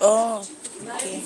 Oh, okay.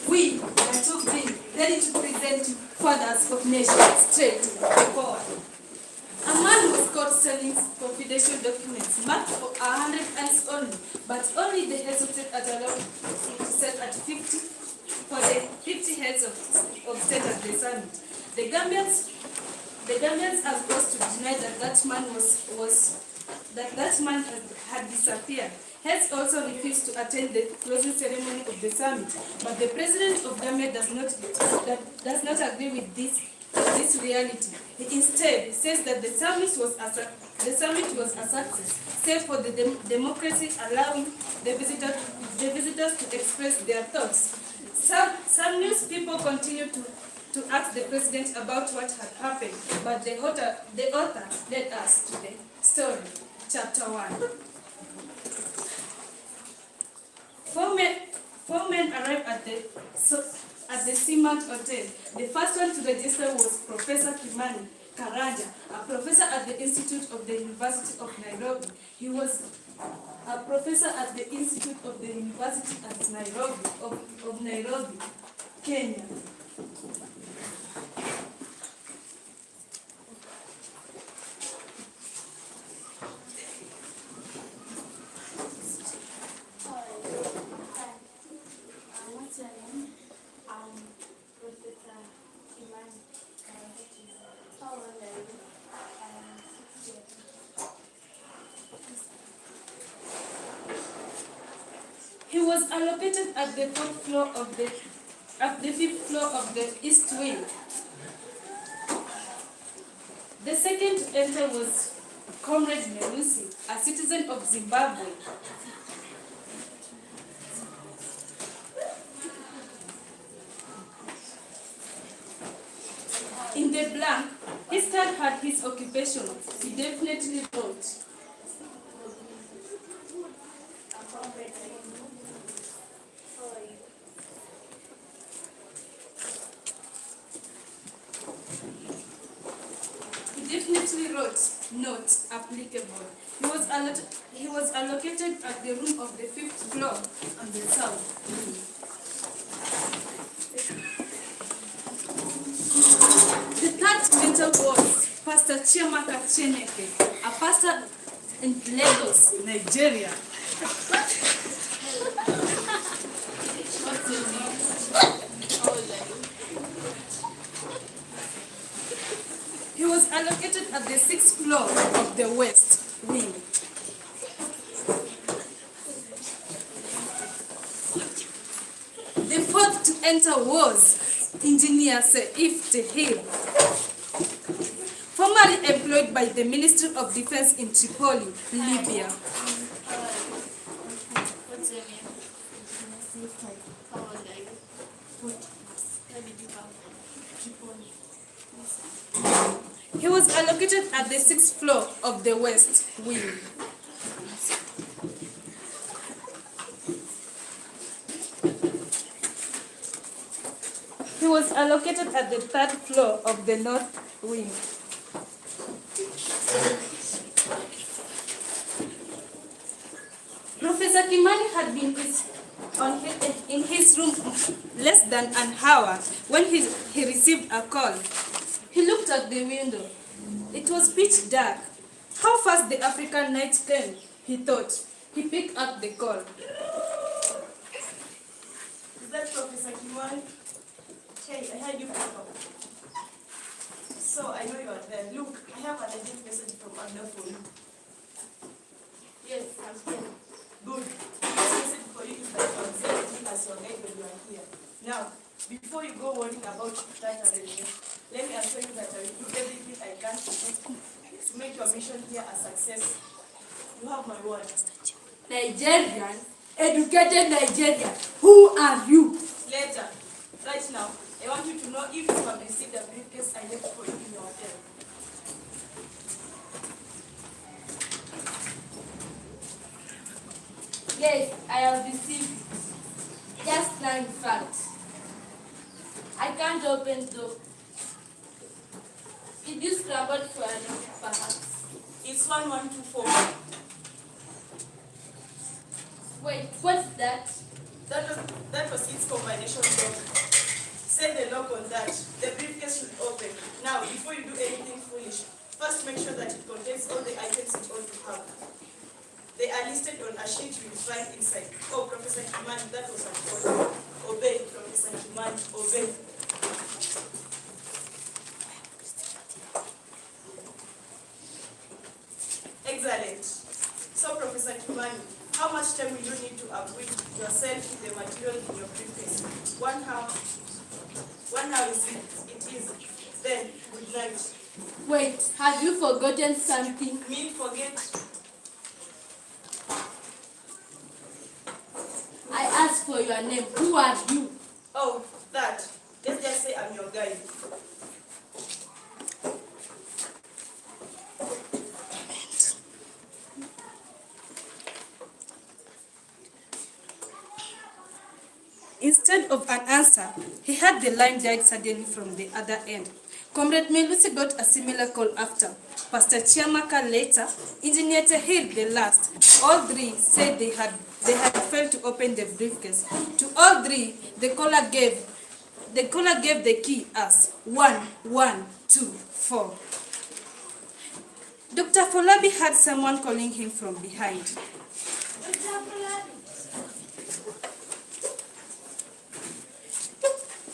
We are too big, ready to present fathers of nations straight forward. A man was caught selling confidential documents marked for 100 hands only, but only the heads of state are allowed to sell at 50 for the 50 heads of state at the summit. The Gambians are forced to deny that that man had disappeared. Heads also refused to attend the closing ceremony of the summit, but the president of Gambia does not agree with this reality. He instead says that the summit was a success, save for the democracy allowing the visitors to express their thoughts. Some news people continue to ask the president about what had happened, but the author led us to the story. Chapter 1. Four men arrived at the Seamount Hotel. The first one to register was Professor Kimani Karanja, a professor at the Institute of the University of Nairobi. He was a professor at the Institute of the University at Nairobi, Kenya. He was allocated at the fifth floor of the East Wing. The second to enter was Comrade Melusi, a citizen of Zimbabwe. In the blank, his card had his occupation. He definitely wrote. He definitely wrote. not applicable. He was allocated at the room of the 5th floor on the south. The third mentor was Pastor Chiamaka Cheneke, a pastor in Lagos, Nigeria. What's your name? How old are you? He was allocated at the 6th floor of the west wing. The fourth to enter was Engineer Seif Tehir, formerly employed by the Ministry of Defense in Tripoli, Libya. What's your name? How old are you? Where did you come from? He was allocated at the 6th floor of the west wing. He was allocated at the 3rd floor of the north wing. Professor Kimani had been in his room less than an hour when he received a call. He looked at the window. It was pitch dark. How fast the African night came, he thought. He picked up the call. Is that Professor Kimani? Hey, I heard you come up. So I know you are there. Look, I have an urgent message from Abda for you. Yes, I'm here. Good. This message for you is that you are sent as your guide when you are here. Now, before you go worrying about that arrangement, let me assure you that I will do everything I can to make your mission here a success. You have my word. Nigerian, educated Nigerian. Who are you? Later, right now, I want you to know if you have received the briefcase I left for you in your hotel. Yes, I have received it. Just now, in fact. I can't open the door. Did you scramble for a lock, perhaps? It's 1124. Wait, what's that? That was its combination lock. Set the lock on that. The briefcase should open. Now, before you do anything foolish, first make sure that it contains all the items it ought to have. They are listed on a sheet you will find inside. Oh, Professor Kimani, that was an order. Obey, Professor Kimani, obey. Excellent. So, Professor Kimani, how much time will you need to acquaint yourself with the material in your briefcase? 1 hour. 1 hour is it. Then, good night. Wait, have you forgotten something? Me forget? I asked for your name. Who are you? Oh, that. Let's just say I'm your guide. Instead of an answer, he heard the line died suddenly from the other end. Comrade Melusi got a similar call after. Pastor Chiamaka later, Engineer Tahir the last. All three said they had failed to open the briefcase. To all three, the caller gave the key as 1124. Dr. Folabi had someone calling him from behind. Dr. Folabi.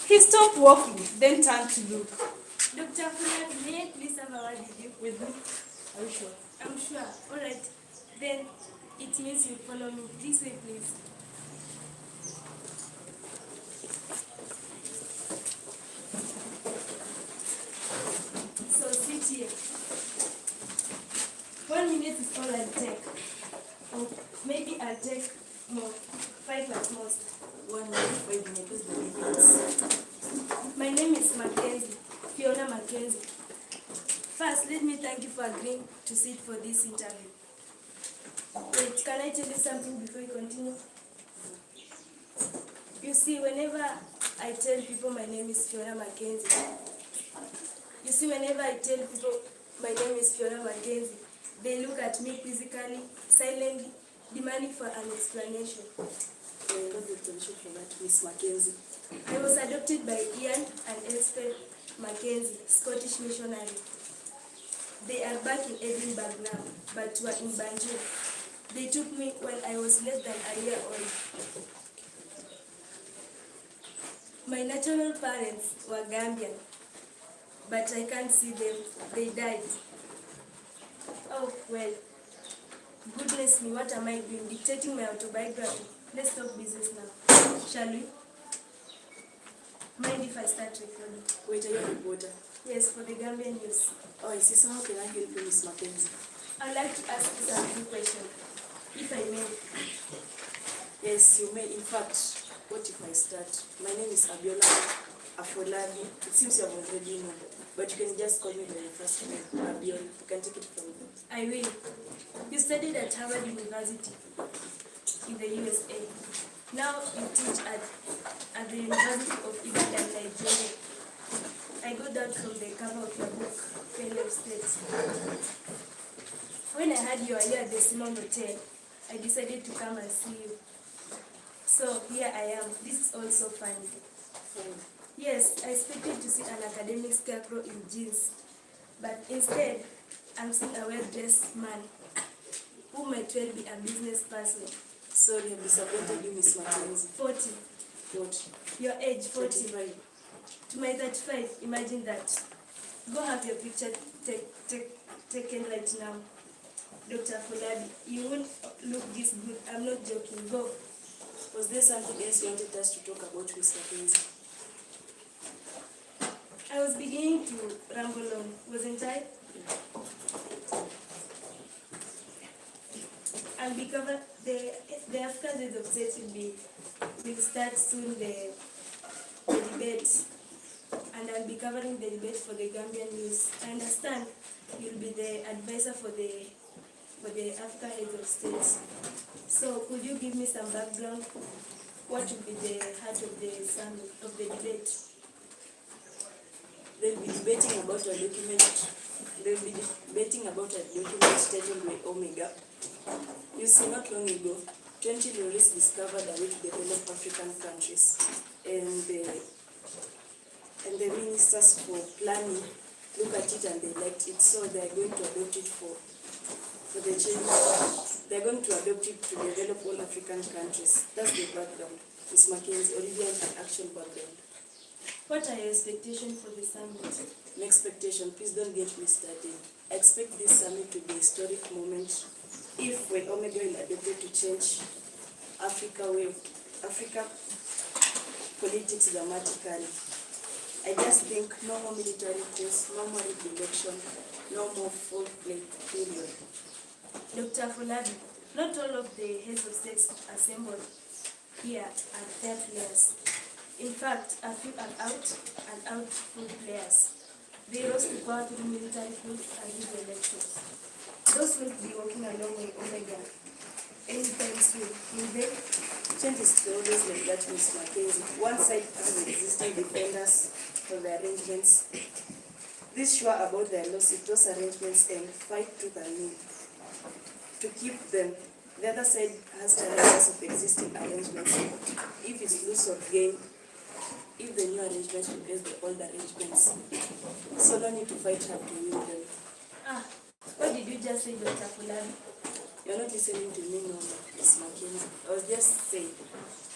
He stopped walking, then turned to look. Dr. Folabi, may I please have a word with you? Are you sure? I'm sure. All right. Then it means you follow me. This way, please. So sit here. 1 minute is all I'll take. Or maybe I'll take more. 5 at most. 1 minute, 5 minutes. My name is Mackenzie, Fiona Mackenzie. First, let me thank you for agreeing to sit for this interview. Wait, can I tell you something before we continue? You see, whenever I tell people my name is Fiona Mackenzie, you see, whenever I tell people My name is Fiona Mackenzie. They look at me quizzically, silently, demanding for an explanation. I got the explanation for that, Miss Mackenzie. I was adopted by Ian and Elspeth Mackenzie, Scottish missionary. They are back in Edinburgh now, but were in Banjul. They took me when I was less than a year old. My natural parents were Gambian, but I can't see them. They died. Oh, well. Goodness me, what am I doing? Dictating my autobiography. Let's talk business now. Shall we? Mind if I start recording? Wait, are you a reporter? Yes, for the Gambian news. Oh, I see. So how can I help you, Miss Mackenzie? I'd like to ask you some few questions, if I may. Yes, you may. In fact, what if I start? My name is Abiola Afolabi. It seems you have already known, but you can just call me by your first name, Abiola. You can take it from there. I will. You studied at Harvard University in the USA. Now you teach at the University of Ibadan, Nigeria. I got that from the cover of your book, Failure of States. When I heard you were here at the Simon Hotel, I decided to come and see you. So here I am. This is also fun. Yes, I expected to see an academic scarecrow in jeans, but instead, I'm seeing a well-dressed man who might well be a business person. Sorry, I've disappointed you, Miss Mackenzie. 40. What? Your age, 40. 45. To my 35, imagine that. Go have your picture taken right now. Dr. Folabi, you won't look this good. I'm not joking. Go. Was there something else you wanted us to talk about, Miss Mackenzie? I was beginning to ramble on, wasn't I? And because the African Heads of States will start soon the debate, and I'll be covering the debate for the Gambian news. I understand you'll be the advisor for the African Heads of States. So could you give me some background? What would be the heart of the debate? They'll be debating about a document. They'll be debating about a document titled by Omega. You see, not long ago, 20 terrorists discovered a way to develop African countries, and the ministers for planning look at it and they liked it, so they are going to adopt it for the change. They are going to adopt it to develop all African countries. That's the background. Ms. Mackenzie, already an actual background. What are your expectations for the summit? My expectation, please don't get me started. I expect this summit to be a historic moment if when Omega will adopt it to change Africa politics dramatically. I just think no more military coups, no more election, no more full play, period. Dr. Folabi, not all of the heads of states assembled here are fair players. In fact, a few are out full players. They rose to power through military coups and these elections. Those will be working along with Omega anytime soon, will they? Change is always like that, Ms. Mackenzie. One side has existing defenders for the arrangements. This sure about their lawsuit, those arrangements, and fight to the need to keep them. The other side has challenges of existing arrangements. If it's lose or gain, if the new arrangements replace the old arrangements. So no need to fight hard to win them. What did you just say, Dr. Folabi? You're not listening to me, no, Ms. Mackenzie. I was just saying.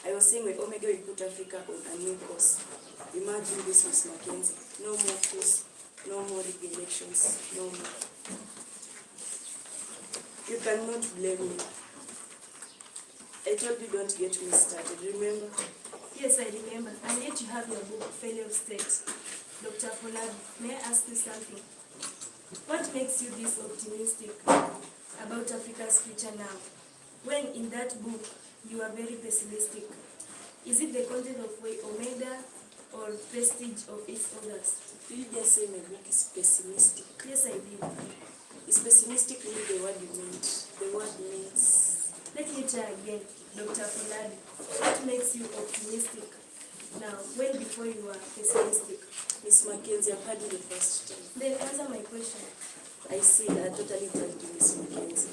I was saying when Omega will put Africa on a new course. Imagine this, Ms. Mackenzie. No more coups, no more elections, no more. You cannot blame me. I told you don't get me started, remember? Yes, I remember. And yet you have your book, Failure of States. Dr. Folabi, may I ask you something? What makes you this optimistic about Africa's future now, when in that book you are very pessimistic? Is it the content of way Omega or prestige of its others? Did you just say my book is pessimistic? Yes, I did. Is pessimistic really the word you meant? The word means... Let me try again, Dr. Folabi. What makes you optimistic now, when before you were pessimistic? Miss Mackenzie, I've heard you the first time. Then answer my question. I see that. Totally thank you, Miss Mackenzie.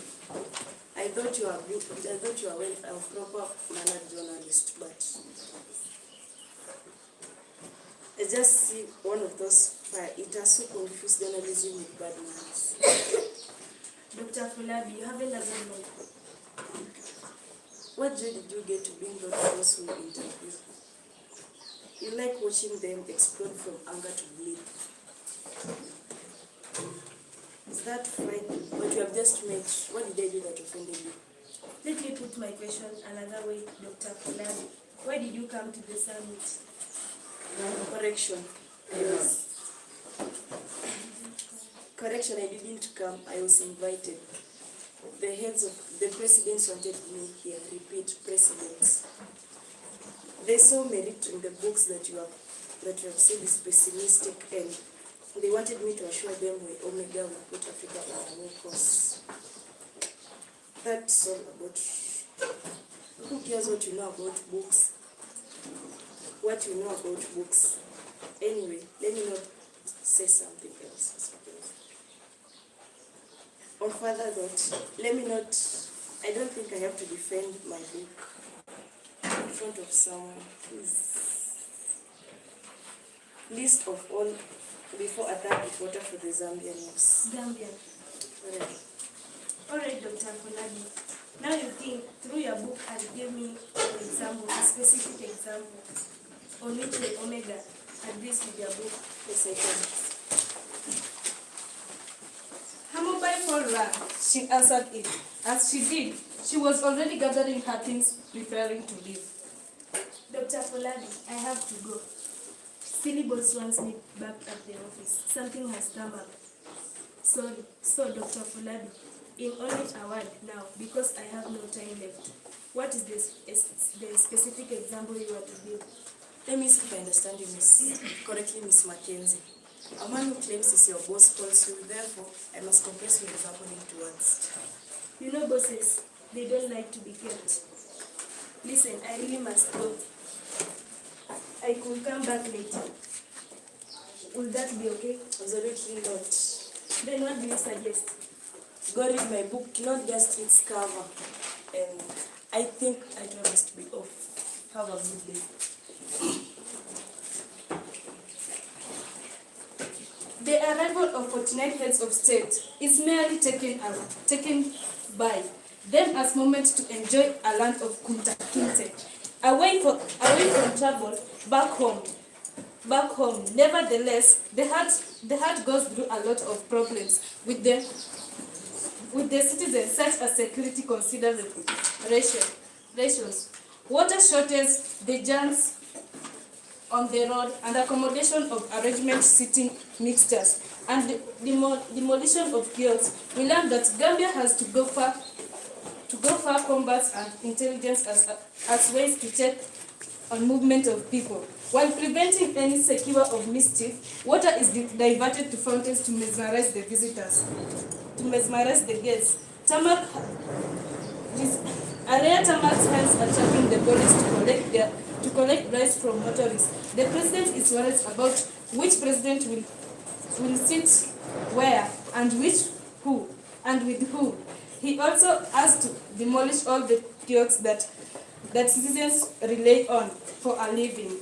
I thought you were good. I thought you were a proper mannered journalist, but I just see one of those fire eaters so confused journalism with bad manners. Dr. Fulabi, you haven't answered my. What joy did you get to bring those who interview? You like watching them explode from anger to bleed. Is that fine? But you have just met. What did I do that offended you? Let me put my question another way, Dr. Fulabi. Why did you come to the summit? Correction. Correction, I didn't come. I was invited. The heads of the presidents wanted me here. Repeat, presidents. They saw merit in the books that you have said is pessimistic, and they wanted me to assure them where Omega will put Africa on a new course. That's all about. Who cares what you know about books? What you know about books? Anyway, let me not say something else. On further note, I don't think I have to defend my book in front of someone. Least of all, before a third reporter for the Zambian news. Zambian. Alright. Alright, Dr. Fulabi. Now you think through your book and give me an example, a specific example, on which way Omega agrees with your book. Yes, I can. Her mobile phone rang. She answered it. As she did, she was already gathering her things, preparing to leave. Dr. Fulabi, I have to go. Silly boss wants me back at the office. Something has come up. Sorry. So, Dr. Fulabi, in only a word now, because I have no time left, what is the specific example you want to give? Let me see if I understand you correctly, Miss Mackenzie. A man who claims he's your boss calls you, therefore, I must compress your example into words. You know bosses, they don't like to be kept. Listen, I really must go. I could come back later. Will that be okay? Absolutely not. Then what do you suggest? Go read my book, not just its cover. And I think I must be off. Have a good day. The arrival of 49 heads of state is merely taken by them as moment to enjoy a land of Kunta Kinte, away from trouble back home. Nevertheless, the heart goes through a lot of problems with the citizens, such as security considerations, water shortage, the jams on the road, and accommodation of arrangement seating mixtures, and the demolition of kiosks. We learned that Gambia has to go far combats and intelligence as ways to check on movement of people. While preventing any secure of mischief, water is diverted to fountains to mesmerize the visitors, to mesmerize the guests. Area Tamak's hands are tapping the police to collect bribes from motorists. The president is worried about which president will sit where and with who. He also has to demolish all the kiosks that citizens rely on for a living.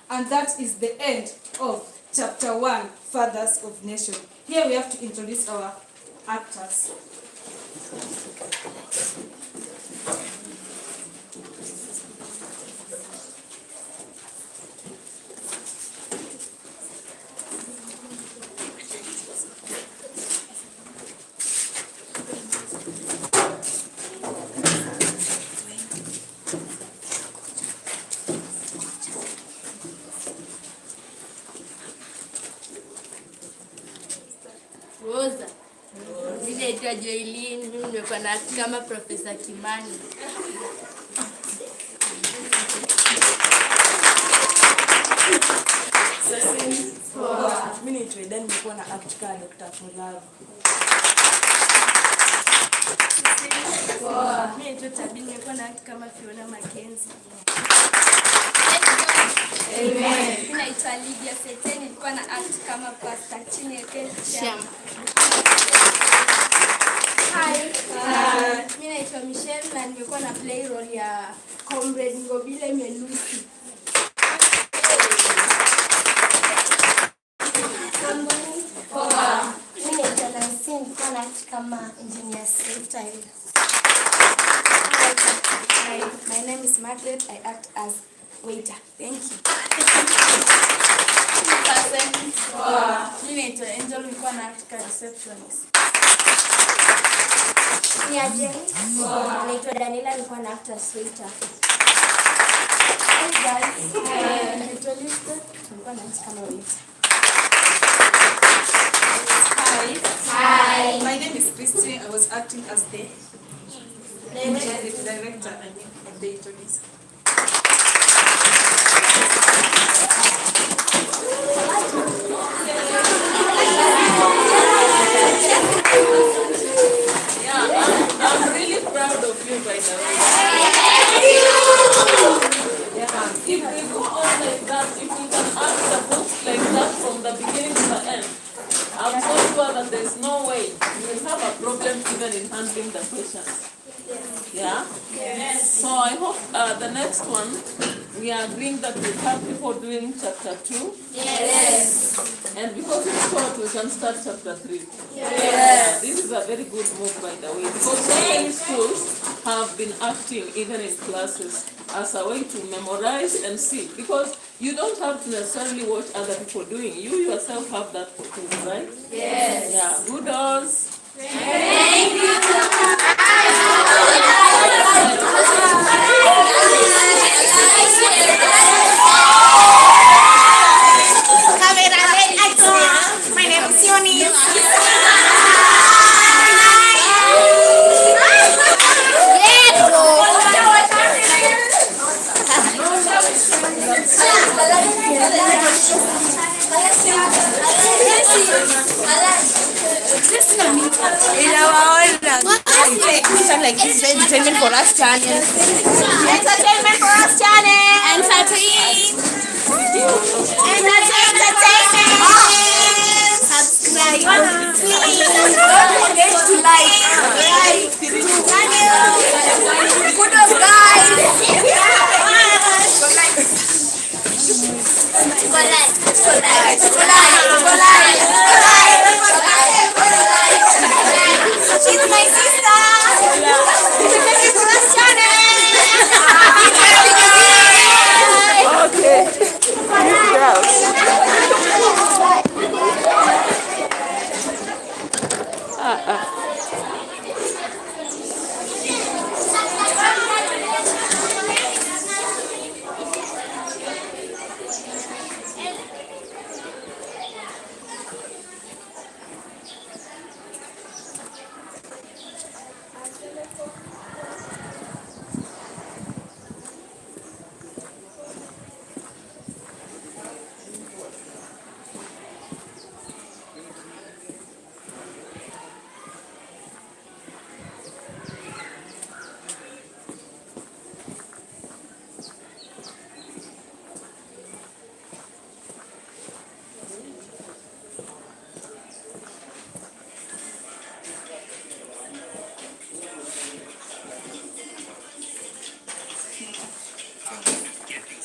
And that is the end of chapter 1, Fathers of Nation. Here we have to introduce our actors. Rosa. Mimi naitwa Joylin, mimi nimekuwa na kama Profesa Kimani. Sasa mimi naitwa Eden, nimekuwa na act kama Dr. Fulabi. Mimi naitwa Tabi, nimekuwa na act kama Fiona Mackenzie. Amen. Mimi naitwa Lydia Sete, nilikuwa na act kama Pastor Chineke Cham. Hi. Mimi naitwa Michelle na nimekuwa na play role ya Comrade Ngobile Melusi. Mimi naitwa Nancy, nilikuwa na act kama engineer Safety. Hi, my name is Margaret. I act as waiter. Thank you. Mimi naitwa Angel, nilikuwa na act kama receptionist. Ni aje? Naitwa Daniela, nilikuwa na act as waiter. Hey guys. Naitwa Lisbeth, nilikuwa na act kama waiter. Hi. My name is Christy. I was acting as the director of the introducer. I'm really proud of you, by the way. Yeah. If we go on like that, if we can act the book like that from the beginning to the end, I'm so sure that there's no way you will have a problem even in handling the questions. Yeah? Yes. So I hope the next one, we are agreeing that we have people doing chapter 2. Yes. And because it's short, we can start chapter 3. Yes. This is a very good move, by the way, because so many schools have been acting even in classes as a way to memorize and see. Because you don't have to necessarily watch other people doing. You yourself have that potential, right? Yes. Yeah. Kudos. Thank you. My name is Yoni. Like this is entertainment for us channel. Entertainment for us channel. Entertainment. Subscribe. Please don't forget to like. Kudos guys. She's my sister. Entertainment for us channel. Okay.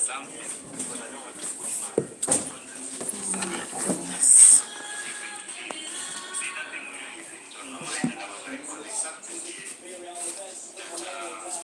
Something.